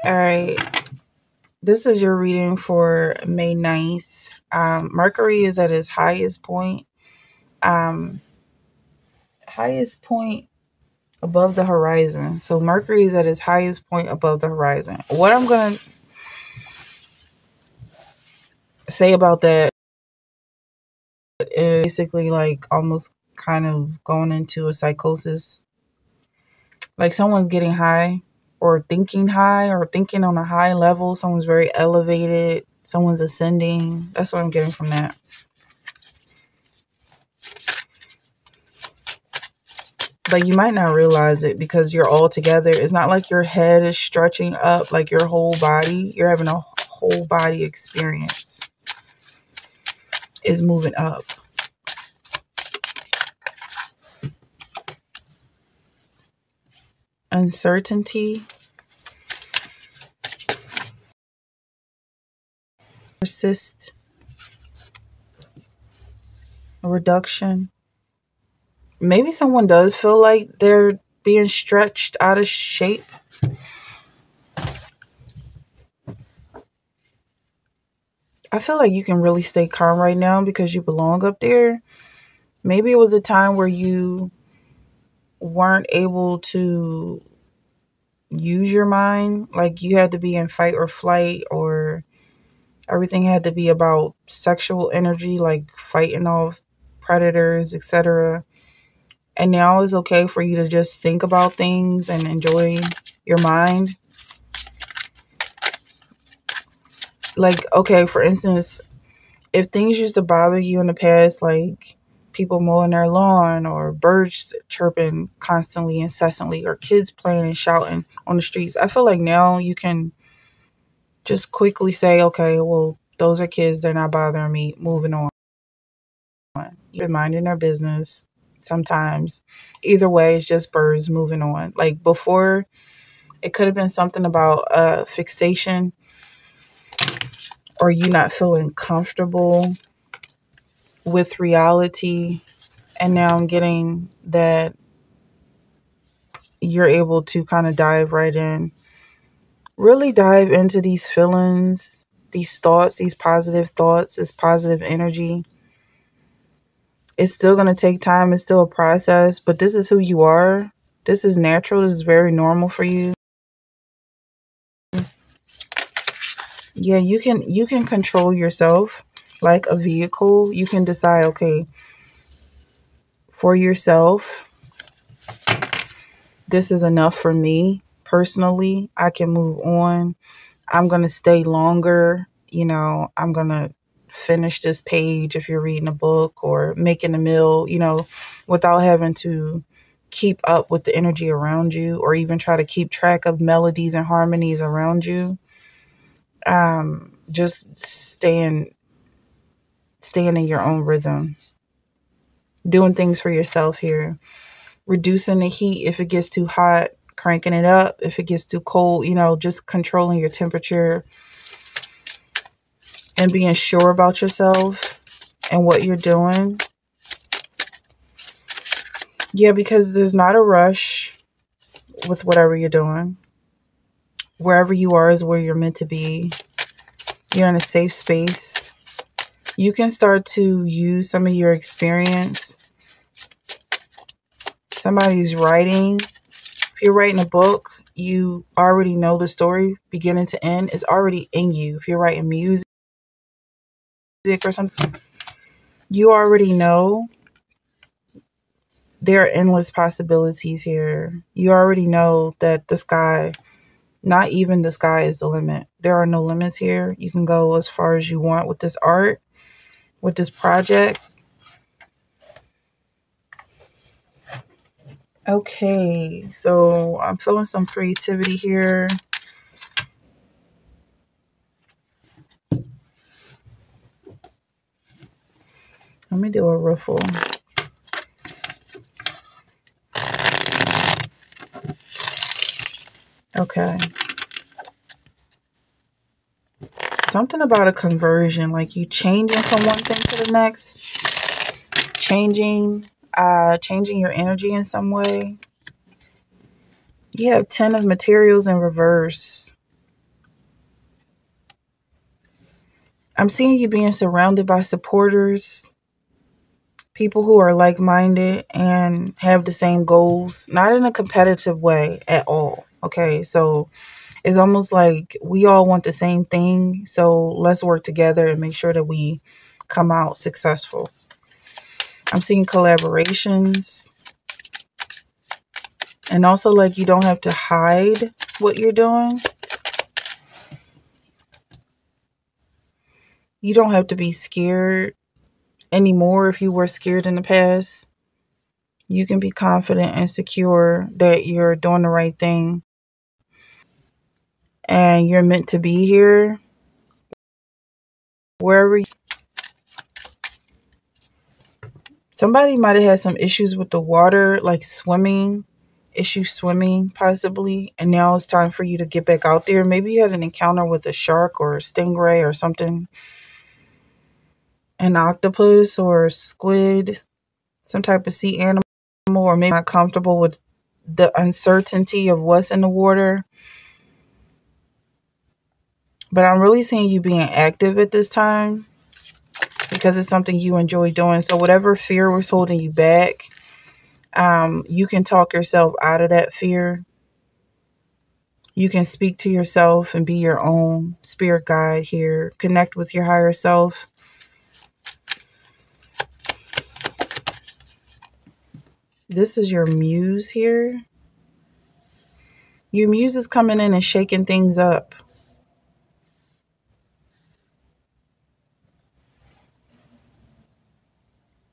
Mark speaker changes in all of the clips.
Speaker 1: All right. This is your reading for May 9th. Mercury is at its highest point. Highest point above the horizon. So Mercury is at its highest point above the horizon. What I'm going to say about that is basically like almost kind of going into a psychosis. Like someone's getting high or thinking on a high level. Someone's very elevated. Someone's ascending. That's what I'm getting from that. But you might not realize it because you're all together. It's not like your head is stretching up, like your whole body. You're having a whole body experience. Is moving up. Uncertainty. Persist. A reduction. Maybe someone does feel like they're being stretched out of shape. I feel like you can really stay calm right now because you belong up there. Maybe it was a time where you weren't able to use your mind. Like you had to be in fight or flight, or everything had to be about sexual energy, like fighting off predators, etc. And now it's okay for you to just think about things and enjoy your mind. Like, okay, for instance, if things used to bother you in the past, like people mowing their lawn or birds chirping constantly, incessantly, or kids playing and shouting on the streets, I feel like now you can just quickly say, okay, well, those are kids. They're not bothering me. Moving on. You've been minding their business sometimes. Either way, it's just birds moving on. Like before, it could have been something about fixation or you not feeling comfortable with reality. And now I'm getting that you're able to kind of dive right in. Really dive into these feelings, these thoughts, these positive thoughts, this positive energy. It's still going to take time. It's still a process, but this is who you are. This is natural. This is very normal for you. Yeah, you can control yourself like a vehicle. You can decide, okay, for yourself, this is enough for me personally. I can move on. I'm going to stay longer. I'm going to finish this page if you're reading a book or making a meal, without having to keep up with the energy around you or even try to keep track of melodies and harmonies around you. Just staying in your own rhythm, doing things for yourself here, reducing the heat if it gets too hot, cranking it up if it gets too cold, just controlling your temperature and being sure about yourself and what you're doing. Yeah, because there's not a rush with whatever you're doing. Wherever you are is where you're meant to be. You're in a safe space. You can start to use some of your experience. Somebody's writing. If you're writing a book, you already know the story beginning to end. It's already in you. If you're writing music or something, you already know there are endless possibilities here. You already know that the sky, not even the sky, is the limit. There are no limits here. You can go as far as you want with this art, with this project. Okay, so I'm feeling some creativity here. Let me do a ruffle. Okay. Something about a conversion, like you changing from one thing to the next, changing your energy in some way. You have 10 of materials in reverse. I'm seeing you being surrounded by supporters, people who are like-minded and have the same goals, not in a competitive way at all. Okay, so it's almost like we all want the same thing, so let's work together and make sure that we come out successful. I'm seeing collaborations, and also like you don't have to hide what you're doing. You don't have to be scared anymore if you were scared in the past. You can be confident and secure that you're doing the right thing and you're meant to be here wherever somebody might have had some issues with the water, like swimming possibly, and now it's time for you to get back out there. Maybe you had an encounter with a shark or a stingray or something, an octopus or a squid, some type of sea animal, or maybe not comfortable with the uncertainty of what's in the water. But I'm really seeing you being active at this time because it's something you enjoy doing. So whatever fear was holding you back, you can talk yourself out of that fear. You can speak to yourself and be your own spirit guide here. Connect with your higher self. This is your muse here. Your muse is coming in and shaking things up.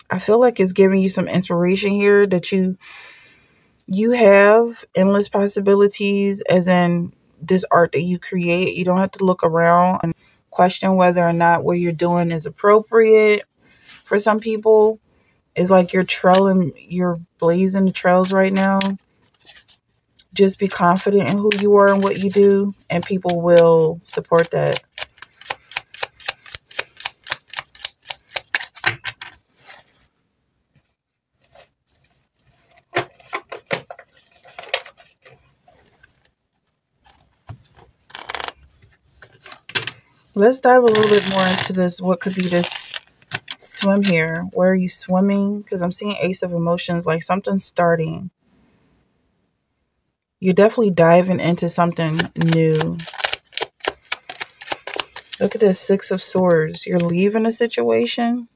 Speaker 1: I feel like it's giving you some inspiration here that you have endless possibilities, as in this art that you create. You don't have to look around and question whether or not what you're doing is appropriate. For some people, it's like you're blazing the trails right now. Just be confident in who you are and what you do, and people will support that. Let's dive a little bit more into this. What could be this swim here? Where are you swimming? Because I'm seeing Ace of Emotions, like something's starting. You're definitely diving into something new. Look at this Six of Swords. You're leaving a situation,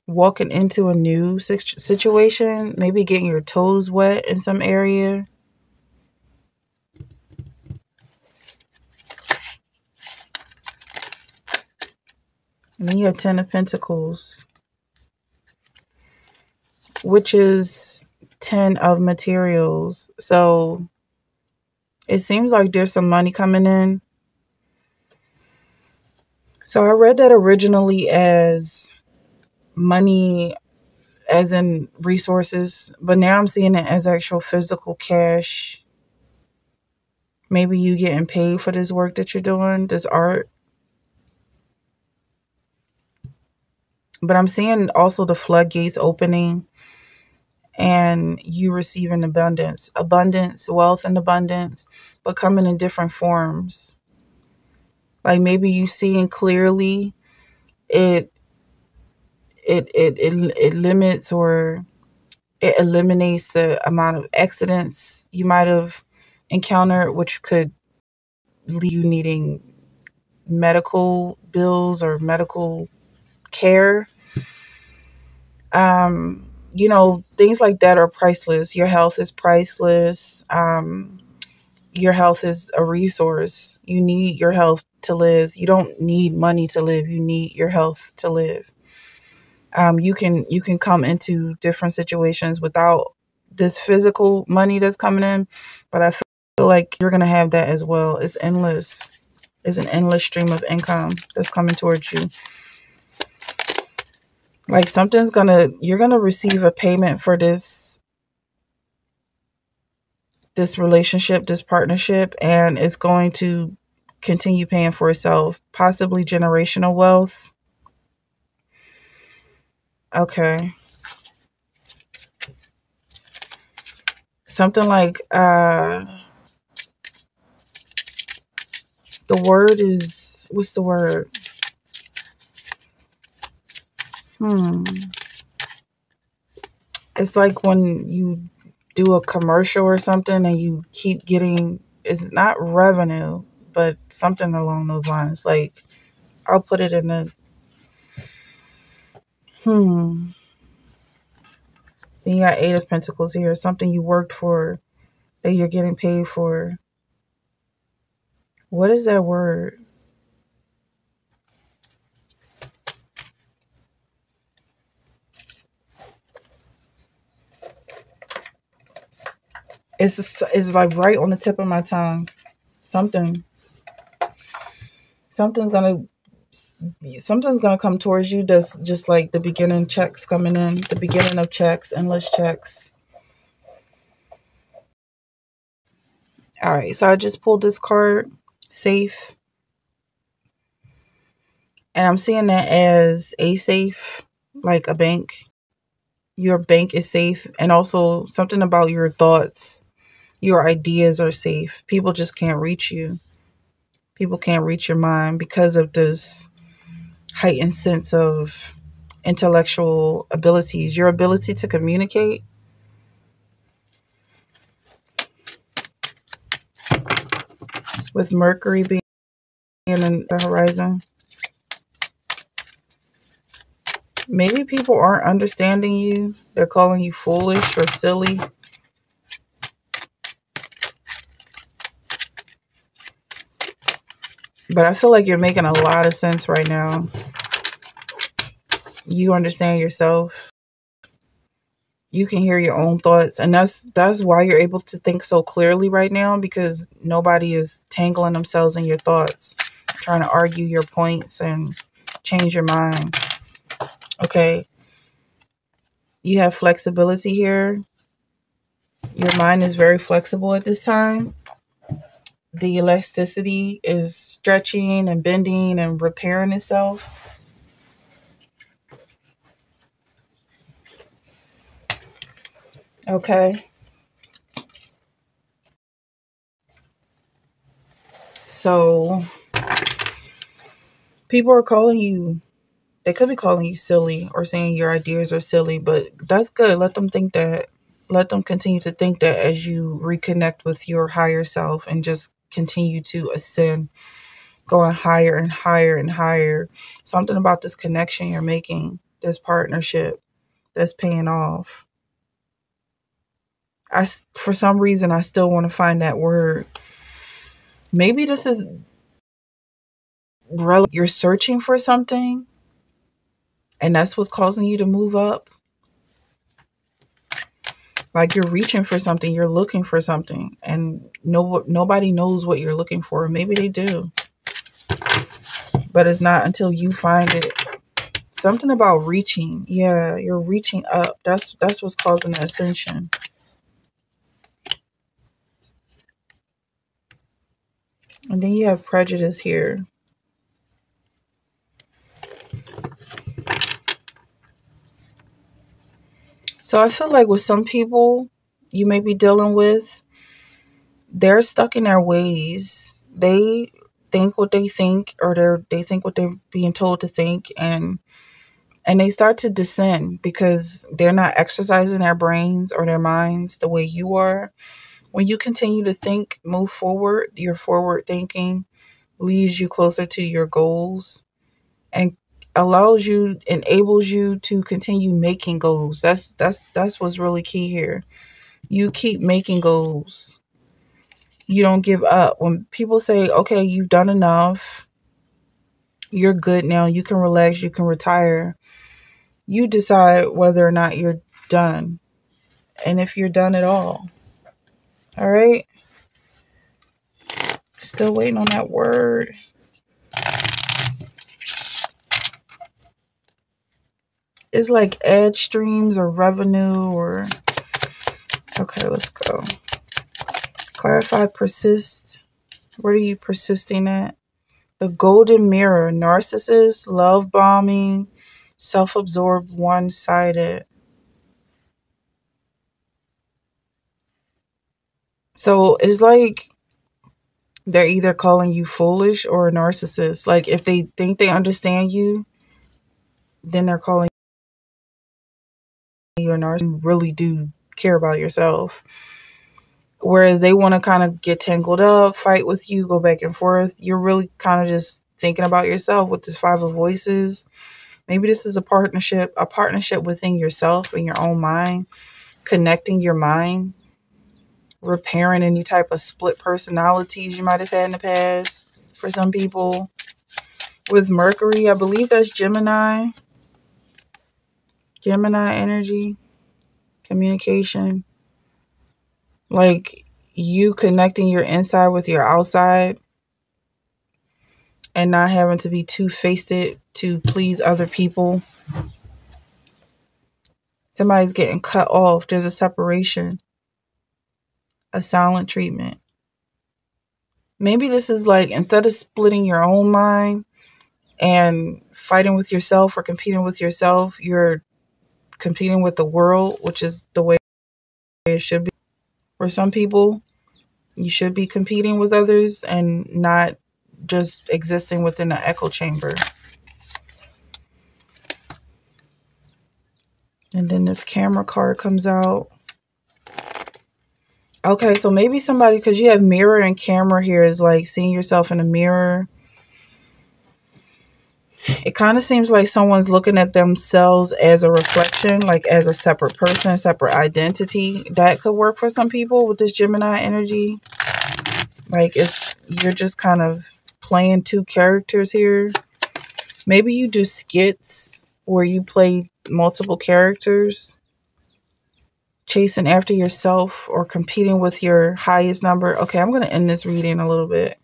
Speaker 1: walking into a new situation, maybe getting your toes wet in some area. And then you have Ten of Pentacles, which is 10 of materials. So it seems like there's some money coming in. So I read that originally as money, as in resources, but now I'm seeing it as actual physical cash. Maybe you getting paid for this work that you're doing, this art. But I'm seeing also the floodgates opening and you receiving abundance, wealth and abundance, but coming in different forms. Like maybe you seeing clearly, it limits or it eliminates the amount of accidents you might have encountered, which could leave you needing medical bills or medical care. Things like that are priceless. Your health is priceless. Your health is a resource. You need your health to live. You don't need money to live. You need your health to live. You can come into different situations without this physical money that's coming in, but I feel like you're gonna have that as well. It's endless. It's an endless stream of income that's coming towards you. Like you're gonna receive a payment for this relationship, this partnership, and it's going to continue paying for itself, possibly generational wealth. Okay. Something like the word is what's the word? Hmm. It's like when you do a commercial or something and you keep getting, it's not revenue, but something along those lines. Like, I'll put it in the, hmm. Then you got Eight of Pentacles here. Something you worked for that you're getting paid for. What is that word? It's like right on the tip of my tongue. Something something's gonna something's gonna come towards you. That's just like the beginning checks coming in, the beginning of checks, endless checks. All right, so I just pulled this card, safe, and I'm seeing that as a safe, like a bank. Your bank is safe, and also something about your thoughts, your ideas are safe. People just can't reach you. People can't reach your mind because of this heightened sense of intellectual abilities, your ability to communicate. With Mercury being in the horizon, maybe people aren't understanding you. They're calling you foolish or silly. But I feel like you're making a lot of sense right now. You understand yourself. You can hear your own thoughts, and that's why you're able to think so clearly right now, because nobody is tangling themselves in your thoughts, trying to argue your points and change your mind. Okay. You have flexibility here. Your mind is very flexible at this time. The elasticity is stretching and bending and repairing itself. Okay. So people are calling you, they could be calling you silly or saying your ideas are silly, but that's good. Let them think that. Let them continue to think that as you reconnect with your higher self and just continue to ascend, going higher and higher and higher. Something about this connection you're making, this partnership, that's paying off. For some reason, I still want to find that word. Maybe this is you're searching for something, and that's what's causing you to move up. Like you're reaching for something, you're looking for something, and nobody knows what you're looking for. Maybe they do, but it's not until you find it. Something about reaching. Yeah, you're reaching up. That's what's causing the ascension. And then you have prejudice here. So I feel like with some people you may be dealing with, they're stuck in their ways. They think what they think, or they think what they're being told to think, and they start to descend because they're not exercising their brains or their minds the way you are. When you continue to think, move forward, your forward thinking leads you closer to your goals and enables you to continue making goals. That's what's really key here. You keep making goals. You don't give up. When people say, okay, you've done enough, you're good now, you can relax, you can retire, you decide whether or not you're done, and if you're done at all. All right. Still waiting on that word. It's like edge streams or revenue or. Okay, let's go. Clarify, persist. What are you persisting at? The golden mirror, narcissist, love bombing, self-absorbed, one-sided. So it's like they're either calling you foolish or a narcissist. Like if they think they understand you, then they're calling you a narcissist. You really do care about yourself. Whereas they want to kind of get tangled up, fight with you, go back and forth. You're really kind of just thinking about yourself with this Five of Voices. Maybe this is a partnership within yourself and your own mind, connecting your mind, repairing any type of split personalities you might have had in the past for some people. With Mercury, I believe that's Gemini energy, communication. Like you connecting your inside with your outside and not having to be two-faced to please other people. Somebody's getting cut off. There's a separation, a silent treatment. Maybe this is like, instead of splitting your own mind and fighting with yourself or competing with yourself, you're competing with the world, which is the way it should be. For some people, you should be competing with others and not just existing within the echo chamber. And then this camera card comes out. Okay, so maybe somebody, because you have mirror and camera here, is like seeing yourself in a mirror. It kind of seems like someone's looking at themselves as a reflection, like as a separate person, separate identity. That could work for some people with this Gemini energy. Like you're just kind of playing two characters here. Maybe you do skits where you play multiple characters, chasing after yourself or competing with your highest number. Okay, I'm going to end this reading a little bit.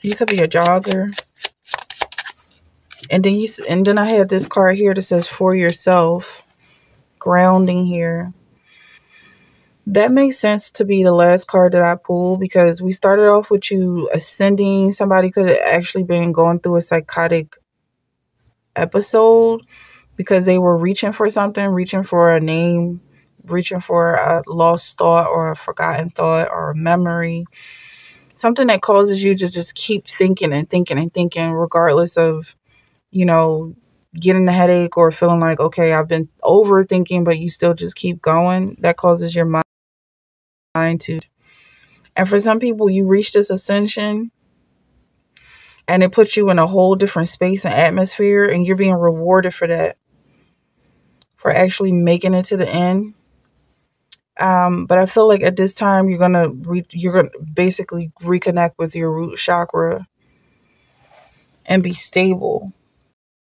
Speaker 1: You could be a jogger. And then I had this card here that says for yourself, grounding here. That makes sense to be the last card that I pulled, because we started off with you ascending. Somebody could have actually been going through a psychotic episode because they were reaching for something, reaching for a name, reaching for a lost thought or a forgotten thought or a memory. Something that causes you to just keep thinking and thinking and thinking, regardless of, getting a headache or feeling like, okay, I've been overthinking, but you still just keep going. That causes your mind to. And for some people, you reach this ascension and it puts you in a whole different space and atmosphere, and you're being rewarded for that, for actually making it to the end. But I feel like at this time, you're gonna basically reconnect with your root chakra and be stable.